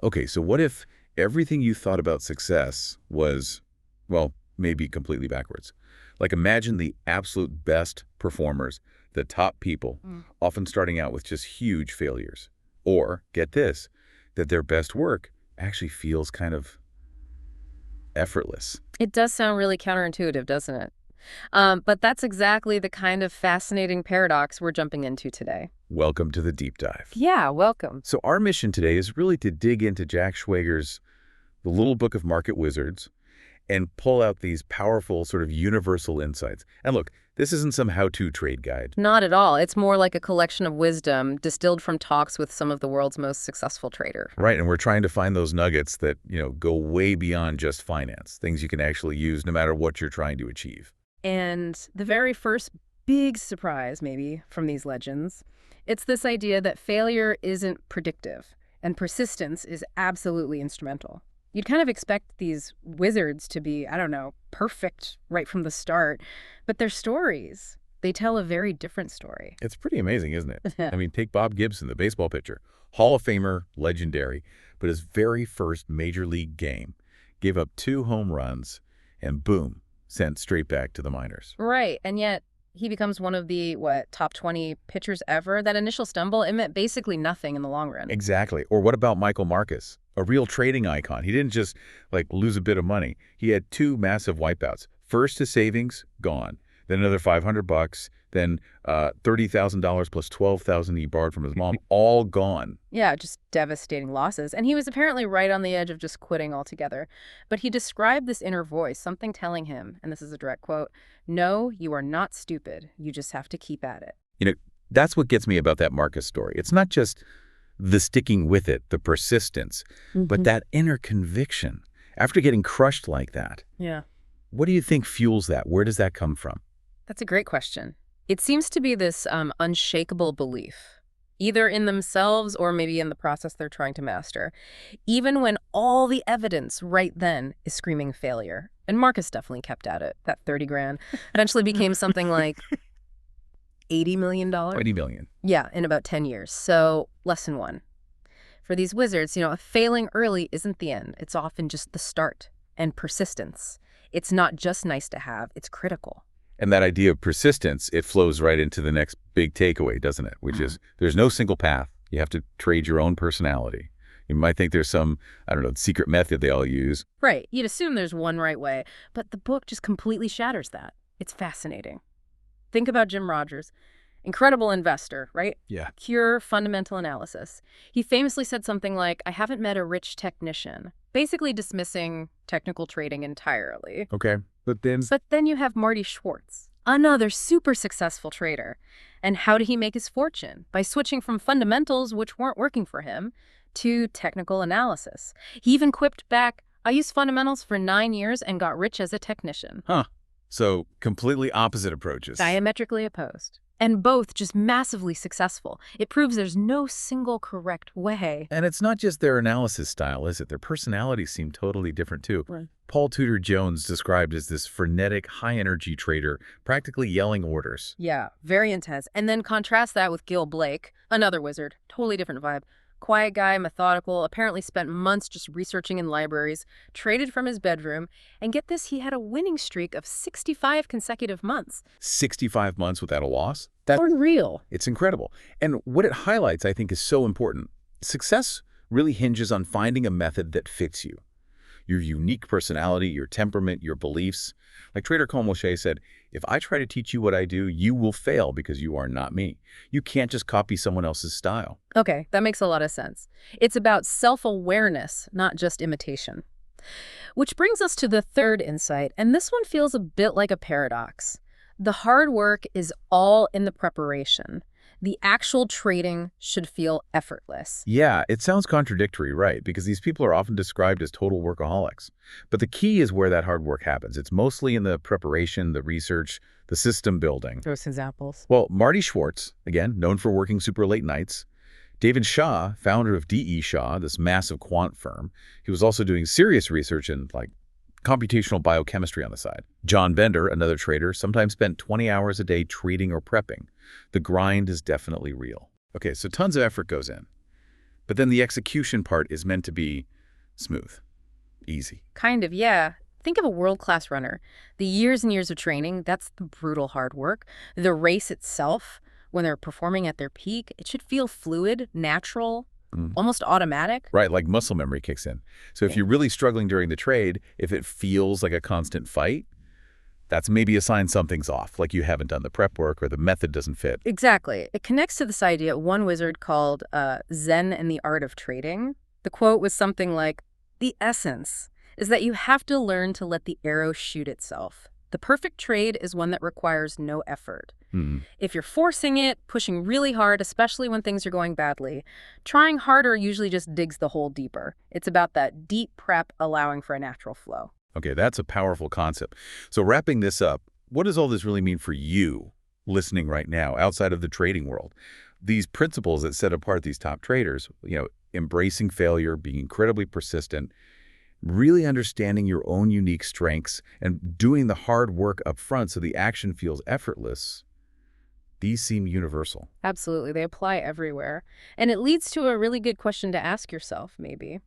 Okay, so what if everything you thought about success was, well, maybe completely backwards? Like imagine the absolute best performers, the top people, often starting out with just huge failures. Or, get this, that their best work actually feels kind of effortless. It does sound really counterintuitive, doesn't it? But that's exactly the kind of fascinating paradox we're jumping into today. Welcome to the deep dive. Yeah, welcome. So our mission today is really to dig into Jack Schwager's The Little Book of Market Wizards and pull out these powerful sort of universal insights. And look, this isn't some how-to trade guide. Not at all. It's more like a collection of wisdom distilled from talks with some of the world's most successful traders. Right, and we're trying to find those nuggets that, go way beyond just finance, things you can actually use no matter what you're trying to achieve. And the very first big surprise, maybe, from these legends, it's this idea that failure isn't predictive and persistence is absolutely instrumental. You'd kind of expect these wizards to be, I don't know, perfect right from the start, but their stories, they tell a very different story. It's pretty amazing, isn't it? I mean, take Bob Gibson, the baseball pitcher, Hall of Famer, legendary, but his very first major league game gave up 2 home runs and boom, sent straight back to the minors. Right, and yet he becomes one of the, top 20 pitchers ever. That initial stumble, it meant basically nothing in the long run. Exactly. Or what about Michael Marcus, a real trading icon? He didn't just, lose a bit of money. He had 2 massive wipeouts. First his savings, gone. Then another $500, then $30,000 plus $12,000 he borrowed from his mom, all gone. Yeah, just devastating losses. And he was apparently right on the edge of just quitting altogether. But he described this inner voice, something telling him, and this is a direct quote, "No, you are not stupid. You just have to keep at it." That's what gets me about that Marcus story. It's not just the sticking with it, the persistence, but that inner conviction. After getting crushed like that, Yeah. what do you think fuels that? Where does that come from? That's a great question. It seems to be this unshakable belief, either in themselves or maybe in the process they're trying to master, even when all the evidence right then is screaming failure. And Marcus definitely kept at it. That 30 grand eventually became something like $80 million. 20 million. Yeah, in about 10 years. So lesson 1. For these wizards, failing early isn't the end. It's often just the start. And persistence. It's not just nice to have, it's critical. And that idea of persistence, it flows right into the next big takeaway, doesn't it? Which is there's no single path. You have to trade your own personality. You might think there's some, secret method they all use. Right. You'd assume there's one right way, but the book just completely shatters that. It's fascinating. Think about Jim Rogers. Incredible investor, right? Yeah. Pure fundamental analysis. He famously said something like, "I haven't met a rich technician," basically dismissing technical trading entirely. Okay. But then you have Marty Schwartz, another super successful trader. And how did he make his fortune? By switching from fundamentals, which weren't working for him, to technical analysis. He even quipped back, "I used fundamentals for 9 years and got rich as a technician." So completely opposite approaches. Diametrically opposed. And both just massively successful. It proves there's no single correct way. And it's not just their analysis style, is it? Their personalities seem totally different, too. Right. Paul Tudor Jones described as this frenetic, high-energy trader, practically yelling orders. Yeah, very intense. And then contrast that with Gil Blake, another wizard, totally different vibe. Quiet guy, methodical, apparently spent months just researching in libraries, traded from his bedroom, and get this, he had a winning streak of 65 consecutive months. 65 months without a loss? Unreal. It's incredible. And what it highlights, I think, is so important. Success really hinges on finding a method that fits you. Your unique personality, your temperament, your beliefs. Like Trader Comolche said, if I try to teach you what I do, you will fail because you are not me. You can't just copy someone else's style. Okay, that makes a lot of sense. It's about self-awareness, not just imitation. Which brings us to the third insight, and this one feels a bit like a paradox. The hard work is all in the preparation. The actual trading should feel effortless. Yeah, it sounds contradictory, right? Because these people are often described as total workaholics. But the key is where that hard work happens. It's mostly in the preparation, the research, the system building. Throw some examples. Well, Marty Schwartz, again, known for working super late nights. David Shaw, founder of D.E. Shaw, this massive quant firm. He was also doing serious research in, computational biochemistry on the side. John Bender, another trader, sometimes spent 20 hours a day trading or prepping. The grind is definitely real. Okay, so tons of effort goes in. But then the execution part is meant to be smooth, easy. Kind of, yeah. Think of a world-class runner. The years and years of training, that's the brutal hard work. The race itself, when they're performing at their peak, it should feel fluid, natural, Mm. almost automatic. Right, like muscle memory kicks in. So if Yeah. you're really struggling during the trade, if it feels like a constant fight, that's maybe a sign something's off, like you haven't done the prep work or the method doesn't fit. Exactly. It connects to this idea one wizard called Zen and the Art of Trading. The quote was something like, "The essence is that you have to learn to let the arrow shoot itself. The perfect trade is one that requires no effort. Hmm. If you're forcing it, pushing really hard, especially when things are going badly, trying harder usually just digs the hole deeper. It's about that deep prep allowing for a natural flow." Okay, that's a powerful concept. So wrapping this up, what does all this really mean for you listening right now outside of the trading world? These principles that set apart these top traders, embracing failure, being incredibly persistent, really understanding your own unique strengths, and doing the hard work up front so the action feels effortless, these seem universal. Absolutely. They apply everywhere. And it leads to a really good question to ask yourself, maybe.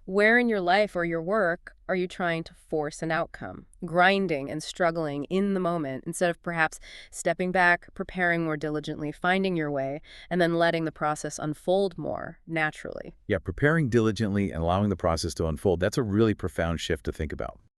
Where in your life or your work are you trying to force an outcome, grinding and struggling in the moment instead of perhaps stepping back, preparing more diligently, finding your way, and then letting the process unfold more naturally? Yeah, preparing diligently and allowing the process to unfold, that's a really profound shift to think about.